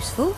useful.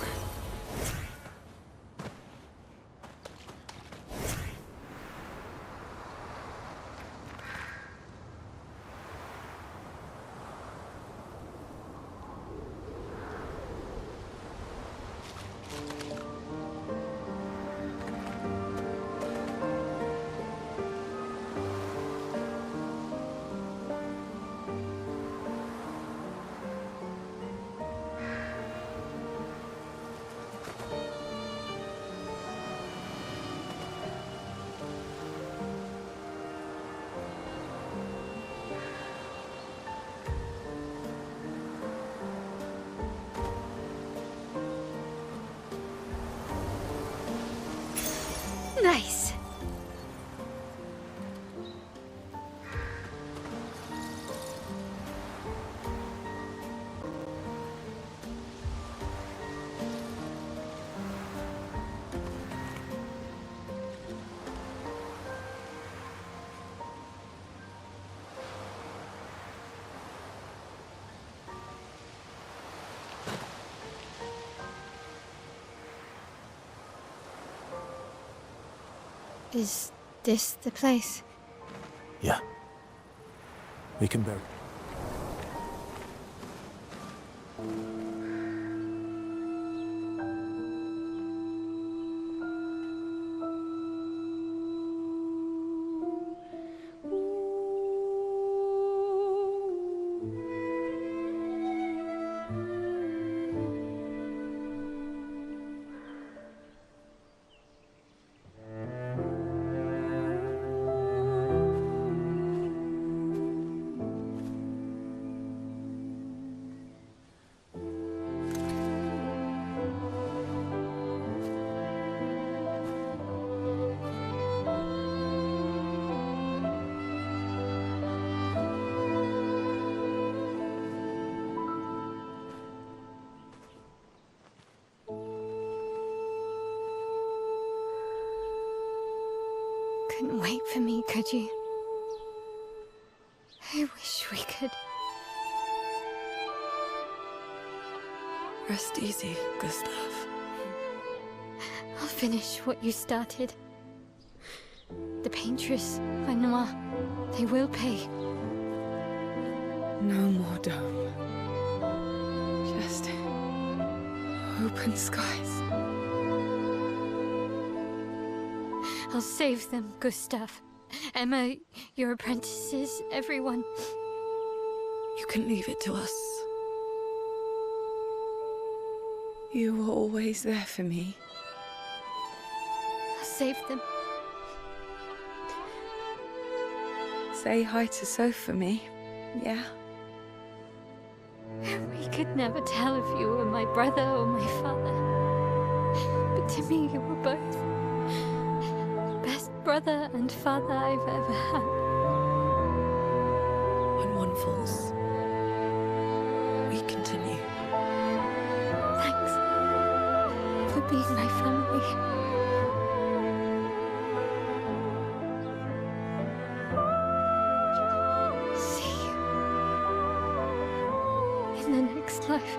Nice. Is this the place? Yeah. We can bury. Couldn't wait for me, could you? I wish we could. Rest easy, Gustav. I'll finish what you started. The paintress, Renoir, they will pay. No more dome. Just open skies. I'll save them, Gustav. Emma, your apprentices, everyone. You can leave it to us. You were always there for me. I'll save them. Say hi to Soph for me, yeah? We could never tell if you were my brother or my father. But to me, you were both. Best brother and father I've ever had. When one falls, we continue. Thanks for being my family. See you in the next life.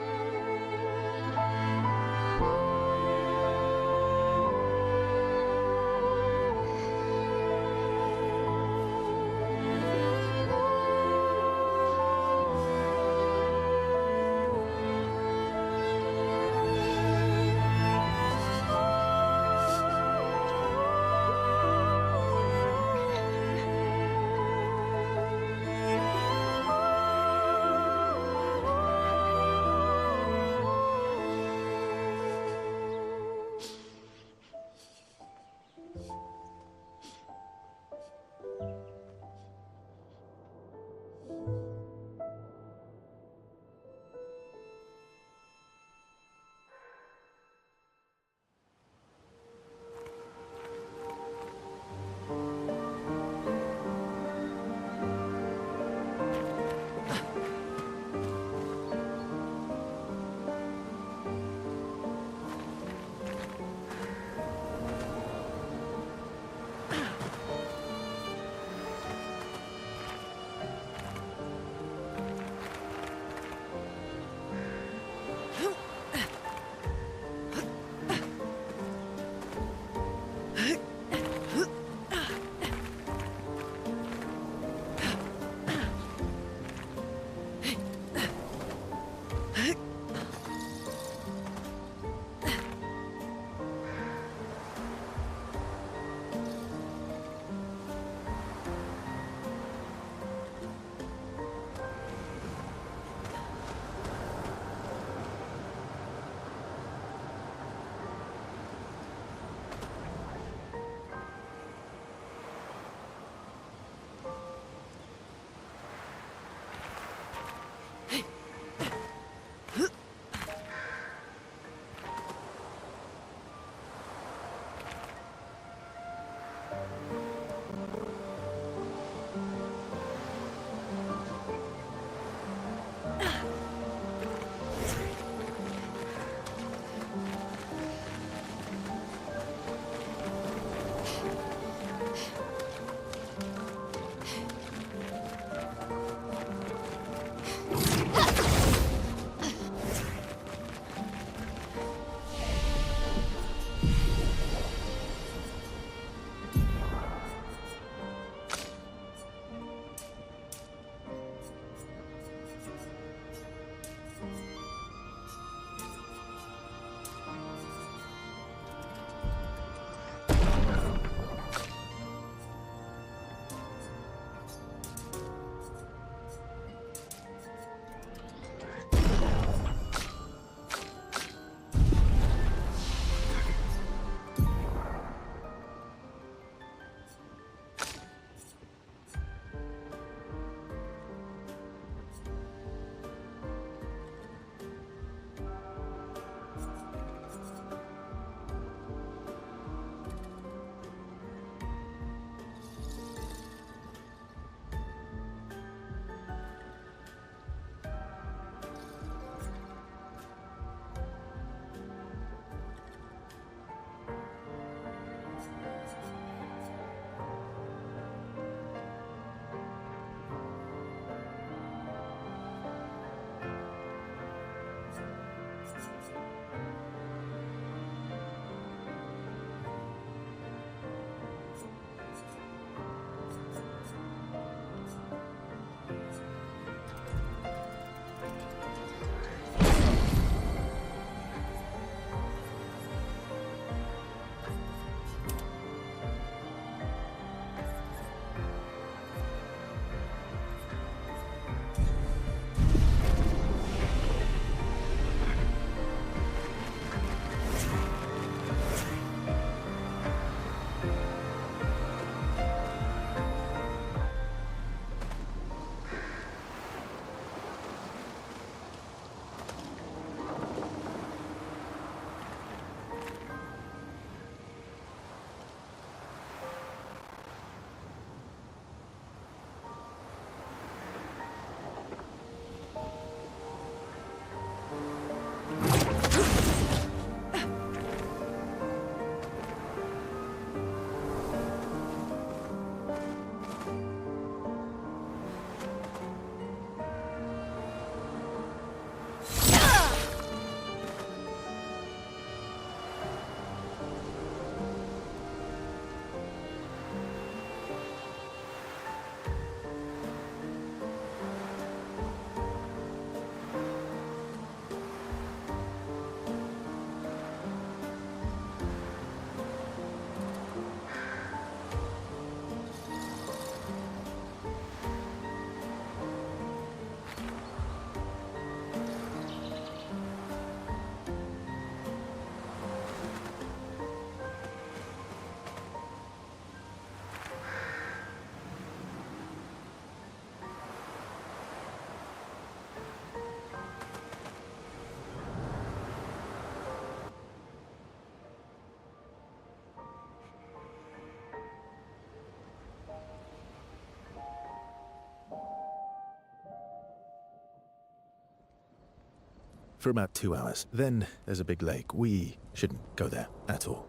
for about 2 hours. Then there's a big lake. We shouldn't go there at all.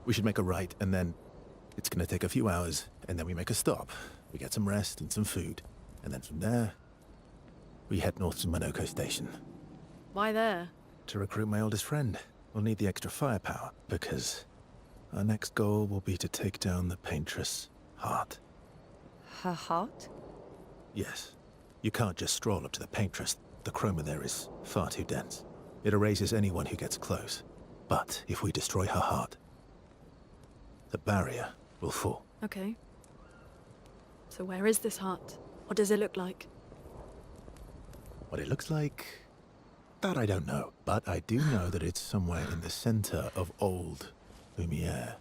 We should make a right, and then it's gonna take a few hours, and then we make a stop. We get some rest and some food. And then from there, we head north to Minoko Station. Why there? To recruit my oldest friend. We'll need the extra firepower, because our next goal will be to take down the Paintress Heart. Her heart? Yes. You can't just stroll up to the Paintress. The chroma there is far too dense. It erases anyone who gets close. But if we destroy her heart, the barrier will fall. Okay. So where is this heart? What does it look like? What it looks like, that I don't know. But I do know that it's somewhere in the center of old Lumiere.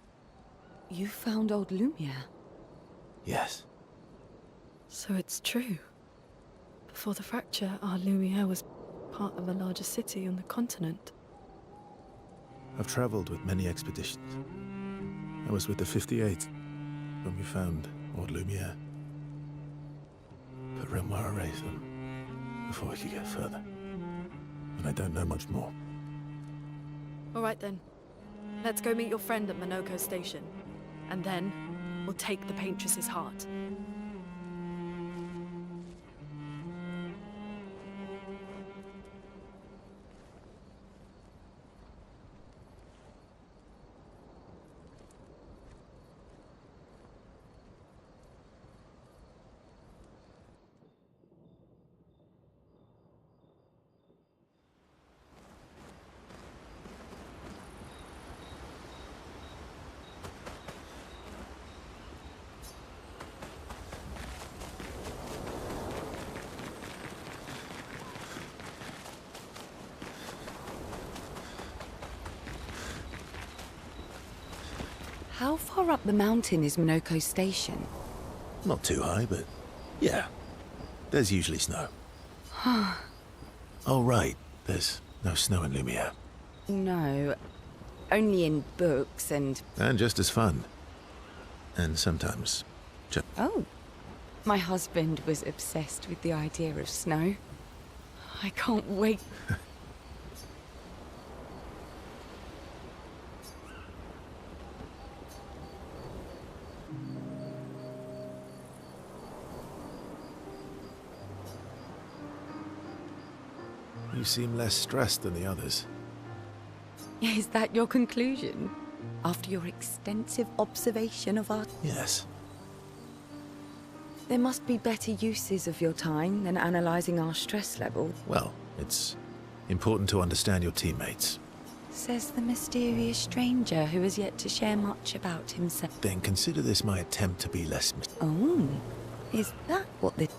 You found old Lumiere? Yes. So it's true. Before the fracture, our Lumiere was part of a larger city on the continent. I've traveled with many expeditions. I was with the 58th when we found old Lumiere. But Renoir erased them before we could get further. And I don't know much more. All right then. Let's go meet your friend at Minoko Station. And then, we'll take the Paintress's heart. How far up the mountain is Minoko Station? Not too high, but yeah. There's usually snow. Oh, right. There's no snow in Lumiere. No, only in books and... And just as fun. And sometimes just... Oh, my husband was obsessed with the idea of snow. I can't wait. You seem less stressed than the others. Is that your conclusion? After your extensive observation of our... Yes. There must be better uses of your time than analysing our stress level, Well, it's important to understand your teammates. says the mysterious stranger who has yet to share much about himself. Then consider this my attempt to be less... Oh, is that what the...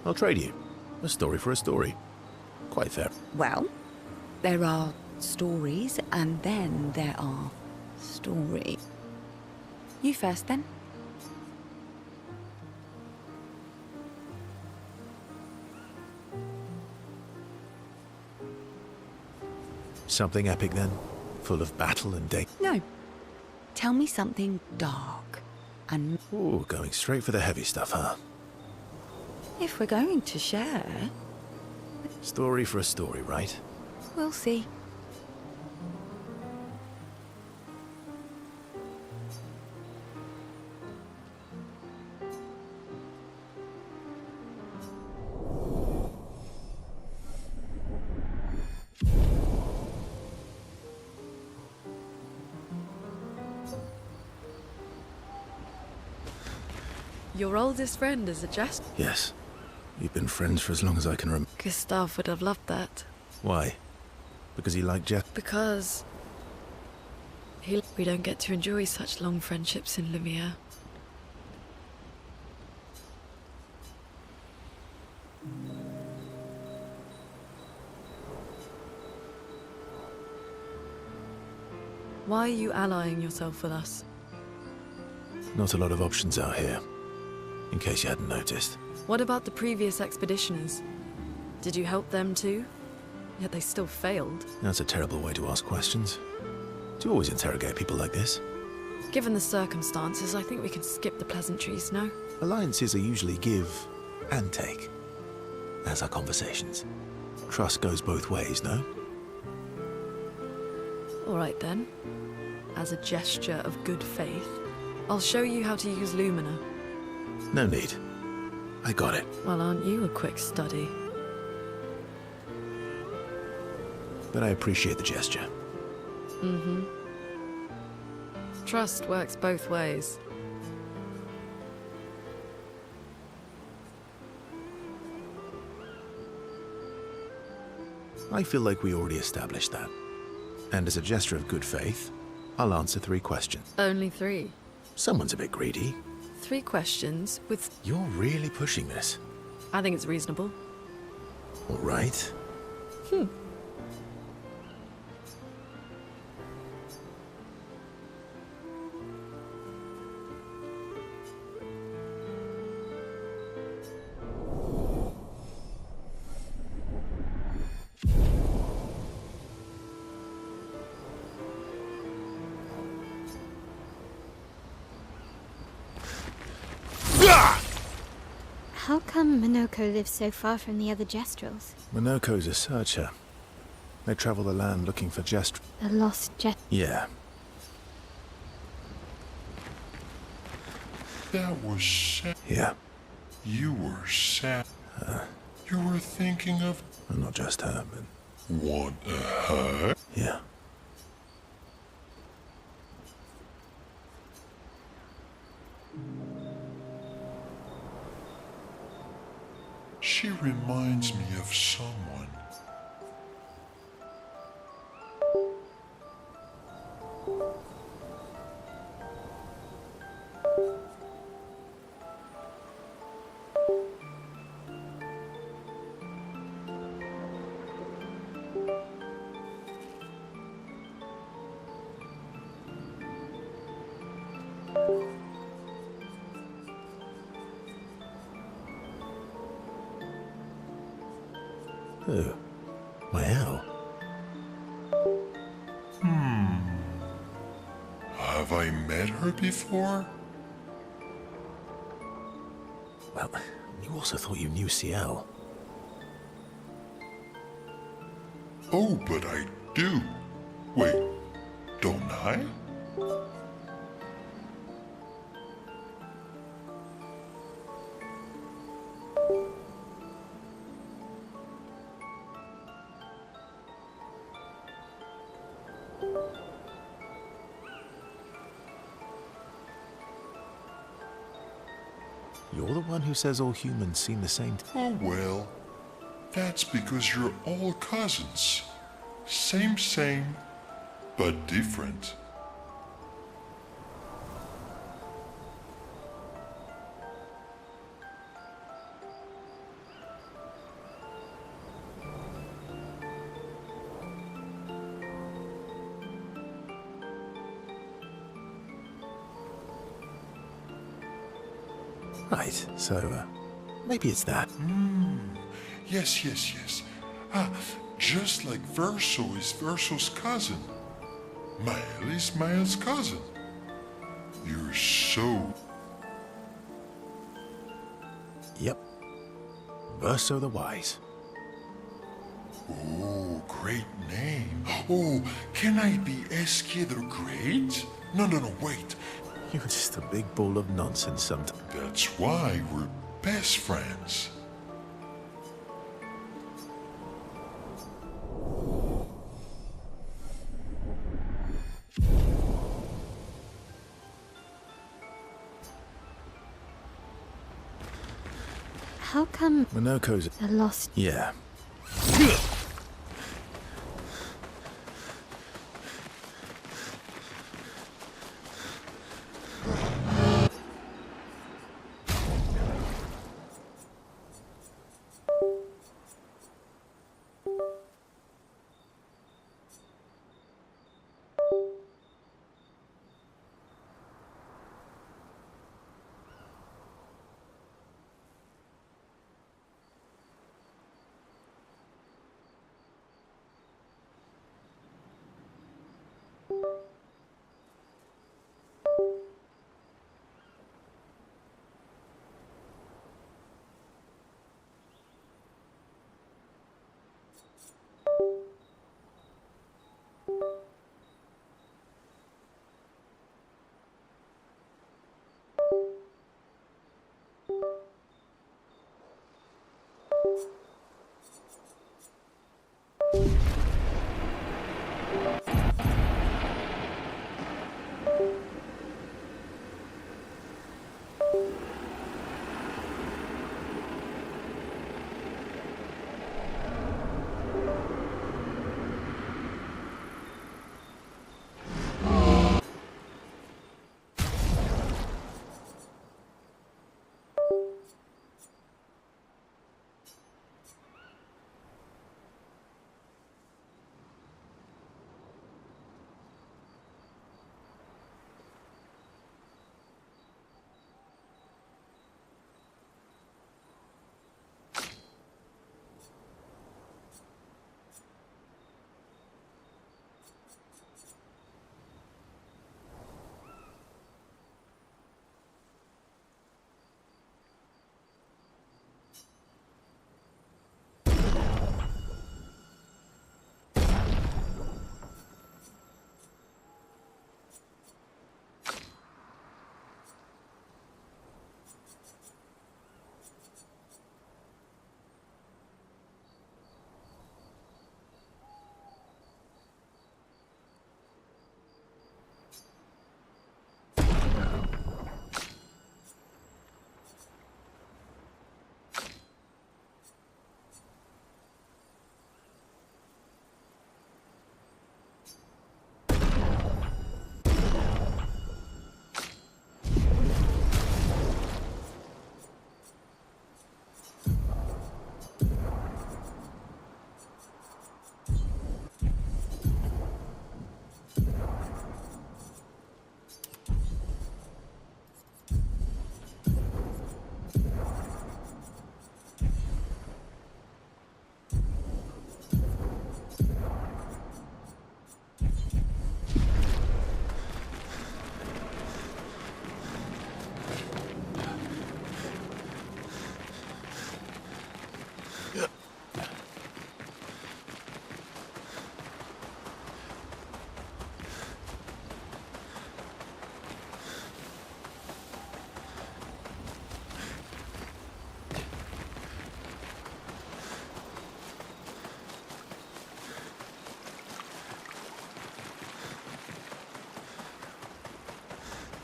I'll trade you. A story for a story. Quite fair. Well, there are stories, and then there are stories. You first, then. Something epic then? Full of battle and day. No. Tell me something dark, and Ooh, going straight for the heavy stuff, huh? if we're going to share, Story for a story, right? we'll see. Your oldest friend is a jest. Yes. You've been friends for as long as I can remember. Gustav would have loved that. Why? Because he liked Jeff? Because... we don't get to enjoy such long friendships in Lumiere. Why are you allying yourself with us? Not a lot of options out here. In case you hadn't noticed. What about the previous expeditioners? Did you help them too? Yet they still failed. That's a terrible way to ask questions. Do you always interrogate people like this? Given the circumstances, I think we can skip the pleasantries, no? Alliances are usually give and take, as are conversations. Trust goes both ways, no? All right then. As a gesture of good faith, I'll show you how to use Lumina. No need. I got it. Well, aren't you a quick study? But I appreciate the gesture. Mm-hmm. Trust works both ways. I feel like we already established that. And as a gesture of good faith, I'll answer 3 questions. Only 3. Someone's a bit greedy. 3 questions with... You're really pushing this. I think it's reasonable. All right. How come Minoko lives so far from the other Jestrels? Minoko's a searcher. They travel the land looking for The lost Yeah. That was sad. Yeah. You were sad. You were thinking of... Well, not just her, but... Want a hug? Yeah. She reminds me of someone. Oh. Well. Have I met her before? Well, you also thought you knew CL. Oh, but I do. Wait, don't I? You're the one who says all humans seem the same. Oh, well. That's because you're all cousins. Same, but different. Right, so, maybe it's that. Yes. Ah, just like Verso is Verso's cousin. Mael is Mael's cousin. You're so... Yep. Verso the Wise. Oh, great name. Oh, can I be Eskia the Great? No, wait. You're just a big ball of nonsense sometimes. That's why we're best friends. How come Minoko's... the lost... Yeah.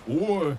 Or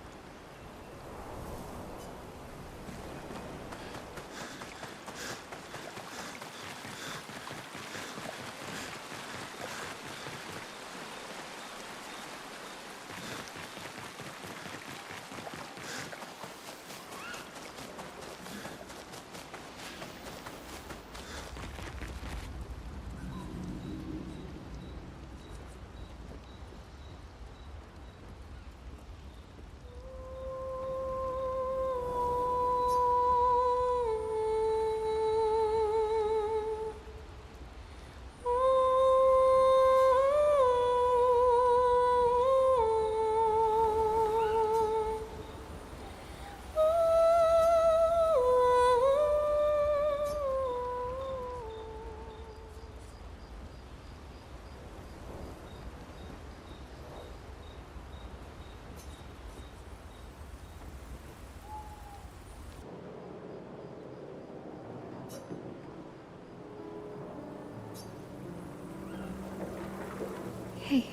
Hey,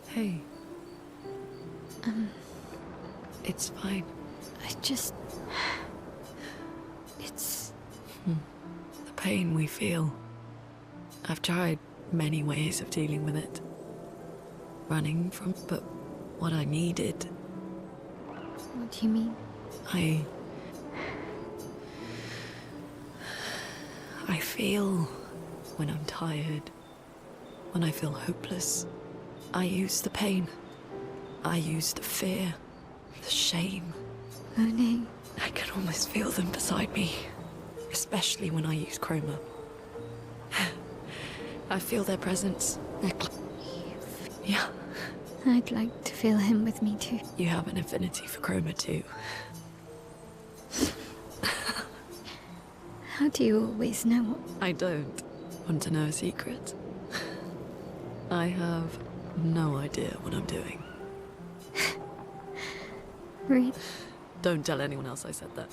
Hey. It's fine. I just... It's... The pain we feel. I've tried many ways of dealing with it. Running from, but what I needed, What do you mean? I feel when I'm tired, when I feel hopeless. I use the pain. I use the fear, the shame. Monet. I can almost feel them beside me, especially when I use chroma. I feel their presence. Yeah, I'd like to feel him with me too. you have an affinity for chroma too. How do you always know? I don't want to know a secret. I have no idea what I'm doing. Really? Don't tell anyone else I said that.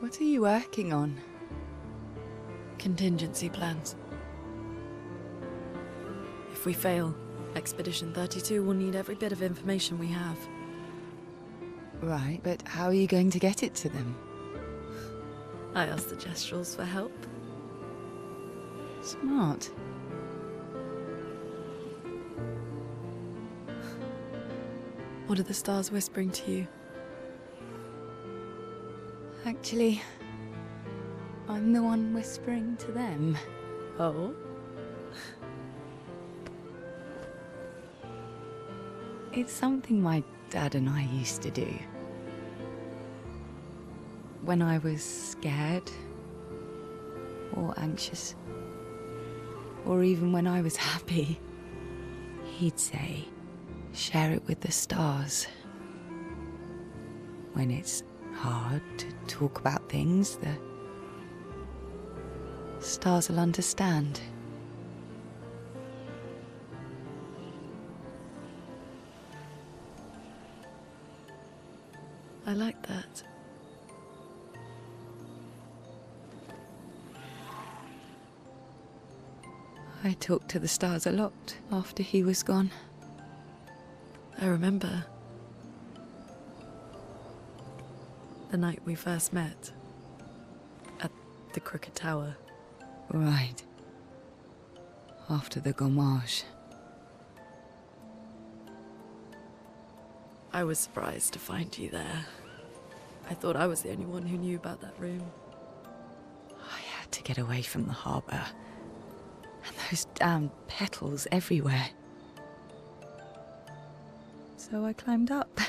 What are you working on? Contingency plans. If we fail, Expedition 32 will need every bit of information we have. Right, but how are you going to get it to them? I asked the Gestrals for help. Smart. What are the stars whispering to you? Actually, I'm the one whispering to them. Oh? It's something my dad and I used to do. When I was scared, or anxious, or even when I was happy, he'd say, share it with the stars. When it's hard to talk about things, the stars will understand. I like that. I talked to the stars a lot after he was gone. I remember the night we first met at the Crooked Tower. Right. After the gommage. I was surprised to find you there. I thought I was the only one who knew about that room. I had to get away from the harbour. And those damn petals everywhere. So I climbed up.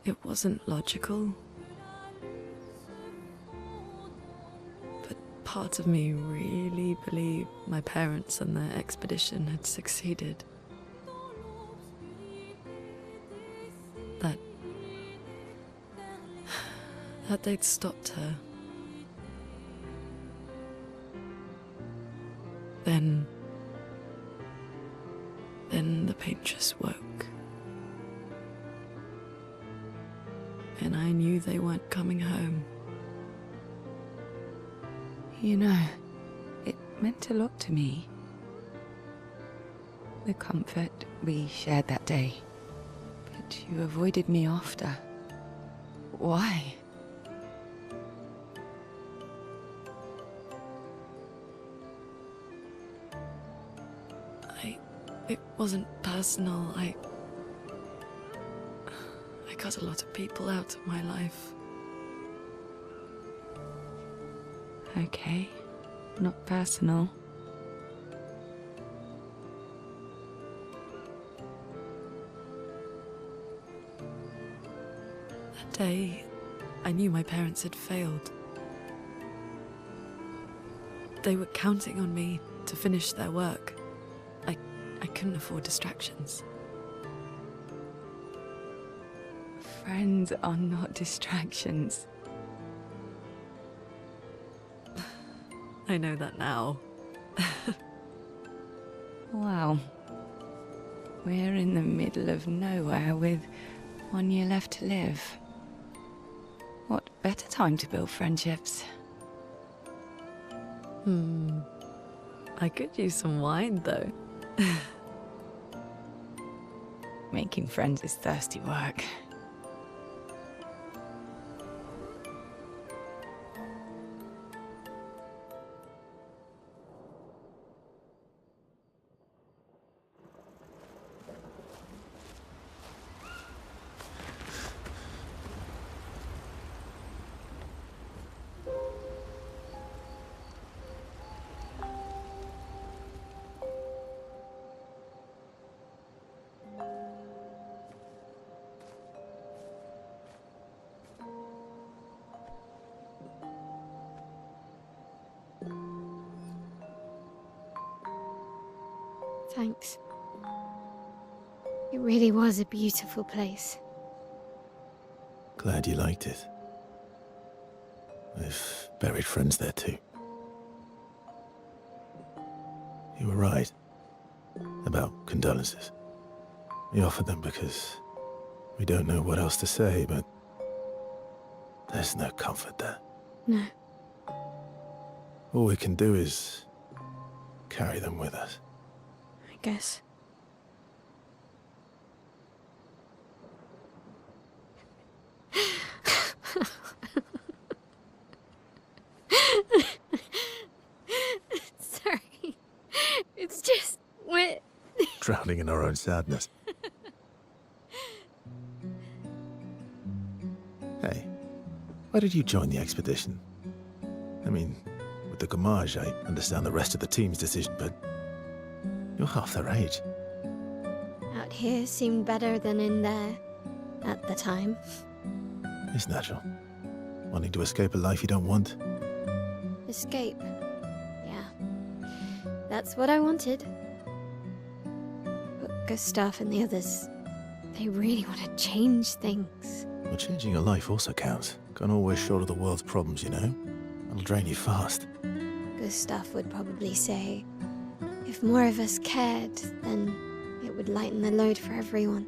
It wasn't logical. But part of me really believed my parents and their expedition had succeeded. That they'd stopped her. Then the paint just woke. And I knew they weren't coming home. You know, it meant a lot to me. The comfort we shared that day. But you avoided me after. Why? It wasn't personal. I cut a lot of people out of my life. Okay, not personal. That day, I knew my parents had failed. They were counting on me to finish their work. I couldn't afford distractions. Friends are not distractions. I know that now. Wow. We're in the middle of nowhere with 1 year left to live. What better time to build friendships? I could use some wine, though. Making friends is thirsty work. Thanks. It really was a beautiful place. Glad you liked it. I've buried friends there too. You were right about condolences. We offered them because we don't know what else to say, but there's no comfort there. No. All we can do is carry them with us. I guess. Sorry. It's just we're Drowning in our own sadness. Hey, why did you join the expedition? I mean, with the Gamage, I understand the rest of the team's decision, but you're half their age. out here seemed better than in there at the time. It's natural. Wanting to escape a life you don't want. Escape. Yeah. That's what I wanted. But Gustav and the others, they really want to change things. Well, changing your life also counts. Can't always shoulder the world's problems, you know? That'll drain you fast. Gustav would probably say, if more of us cared, then it would lighten the load for everyone.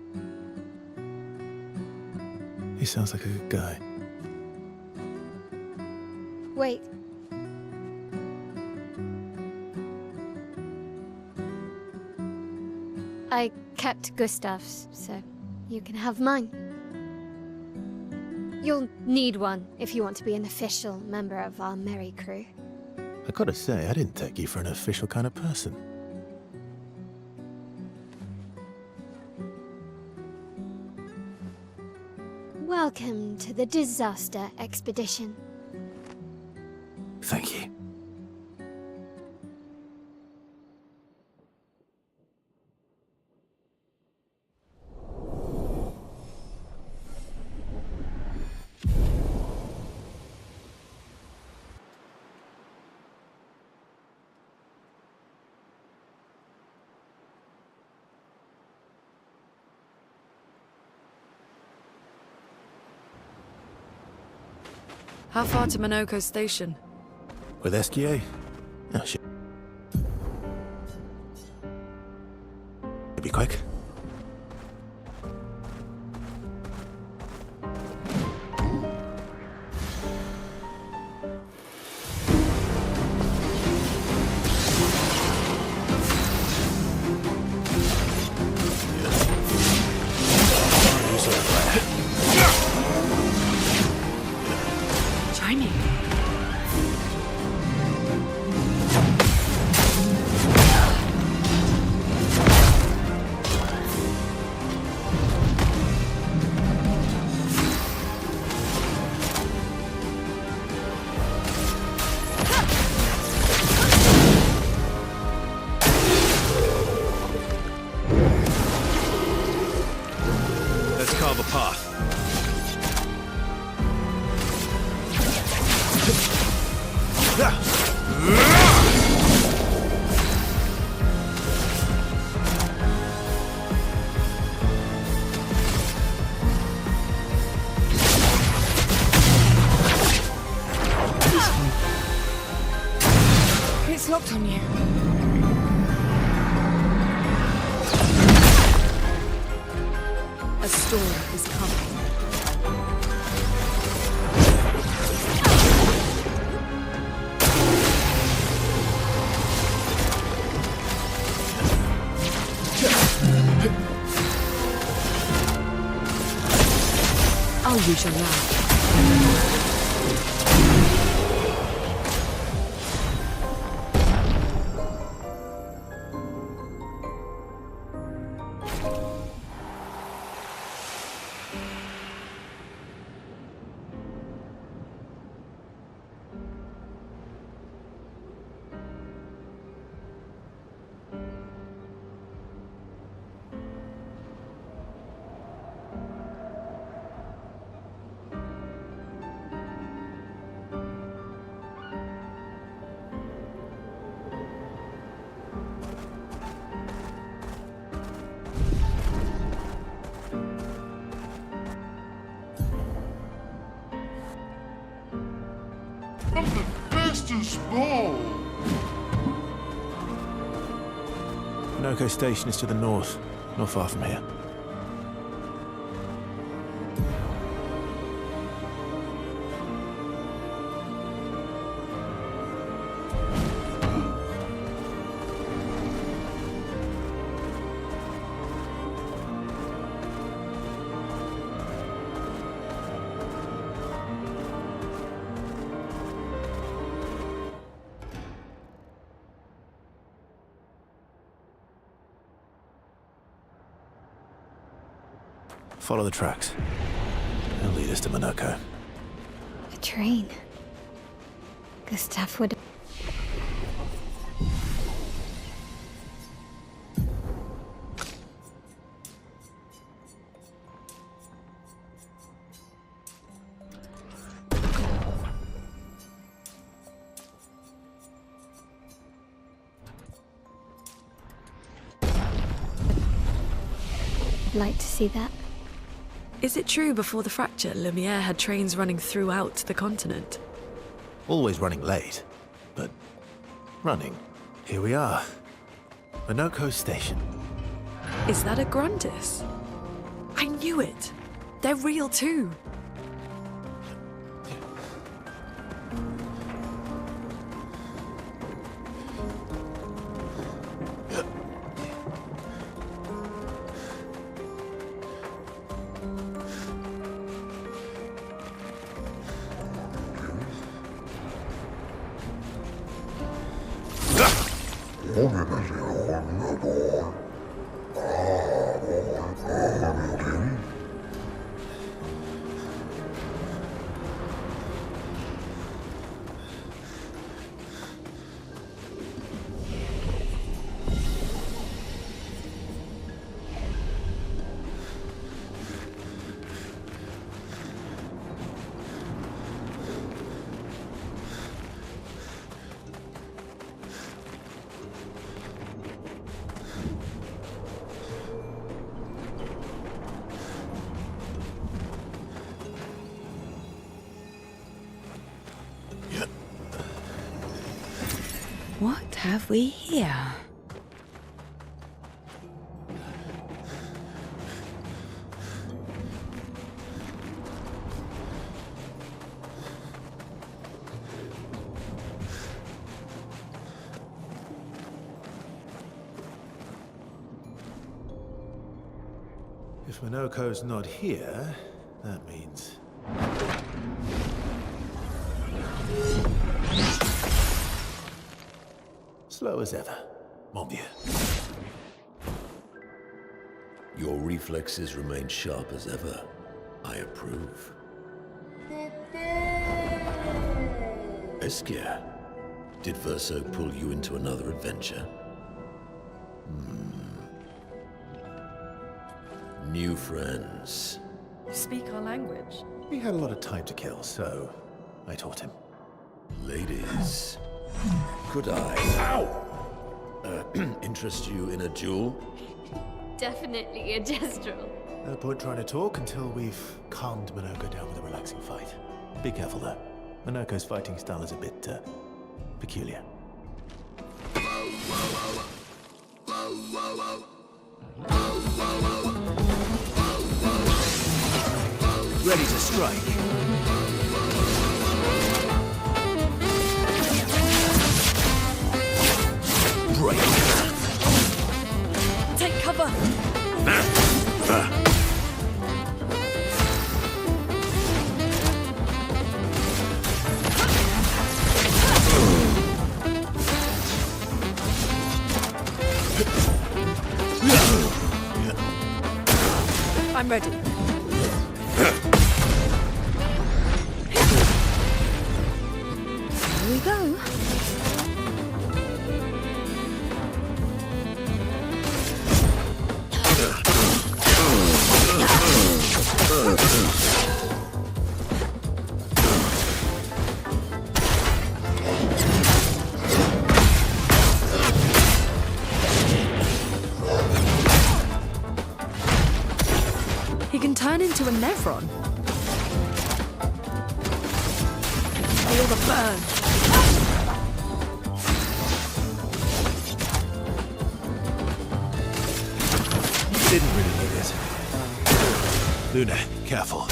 He sounds like a good guy. Wait. I kept Gustav's, so you can have mine. You'll need one if you want to be an official member of our merry crew. I gotta say, I didn't take you for an official kind of person. Welcome to the Disaster Expedition. Thank you. How far to Minoko Station? With SGA? Oh, shit. Be quick. Try me. Let's carve a path. It's locked on you. A storm is coming. I'll use your love. I'm the bestest ball. Minoko Station is to the north, not far from here. Follow the tracks. They'll lead us to Minoko. A train. Gustav would... like to see that. Is it true before the fracture, Lumiere had trains running throughout the continent? Always running late, but running. Here we are. Minoko Station. Is that a Grundis? I knew it! They're real too! What have we here? If Minoko's not here, that means... slow as ever, mon vieux. Your reflexes remain sharp as ever. I approve. Esquire, did Verso pull you into another adventure? New friends. You speak our language. He had a lot of time to kill, so I taught him. Ladies, could I interest you in a duel? Definitely a gestural. No point trying to talk until we've calmed Minoko down with a relaxing fight. Be careful though. Minoko's fighting style is a bit, peculiar. Ready to strike. Break. Take cover! I'm ready. Here we go. He can turn into a Nevron. Feel the burn. Didn't really need it. Luna, careful.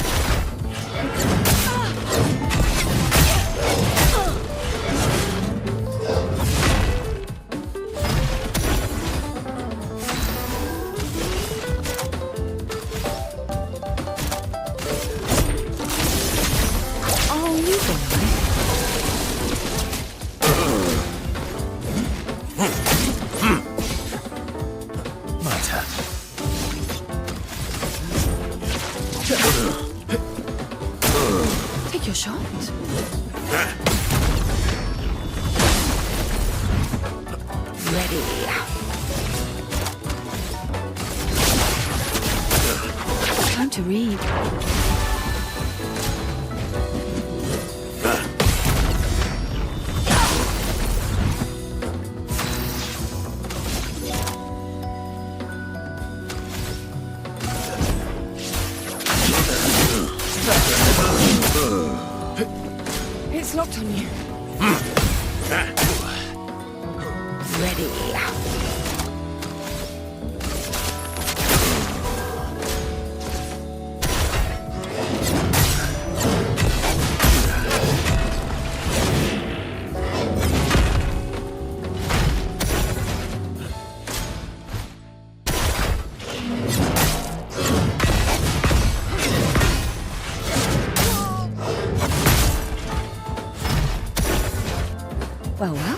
Oh, you My turn. take your shot. Ready. Time to read. It's locked on you. Ready. Well, well.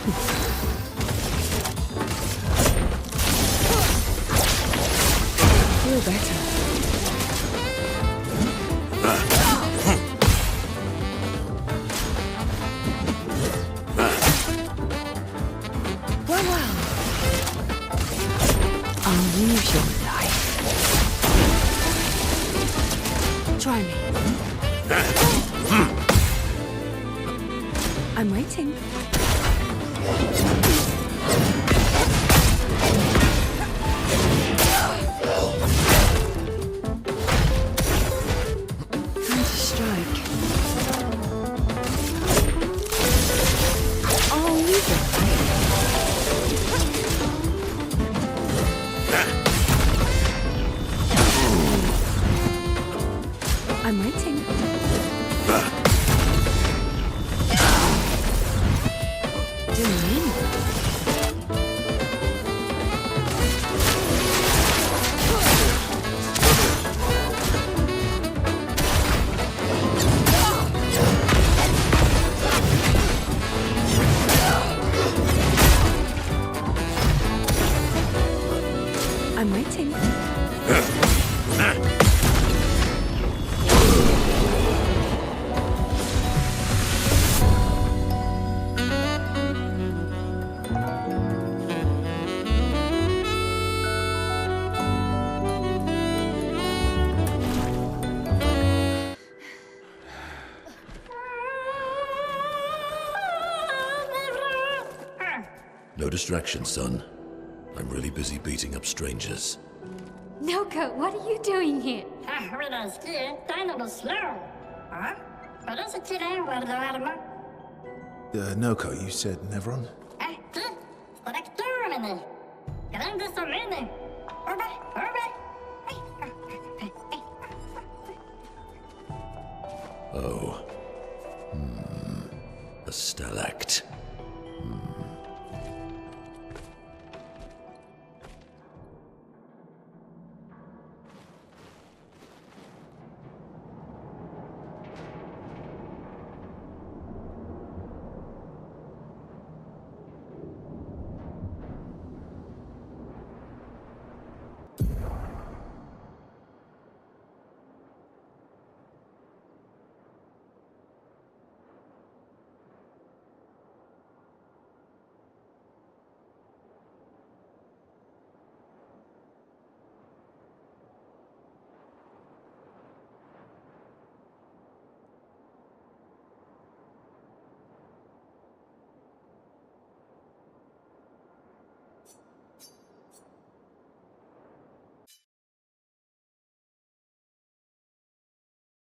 Feel better. Well, well. I'll use your life. Try me. I'm waiting. Time to strike. Oh, you got I'm waiting. Didn't mean it. I'm waiting. No distraction, son. I'm really busy beating up strangers. Noko, what are you doing here? Noko, you said Nevron? Oh. A stalakt.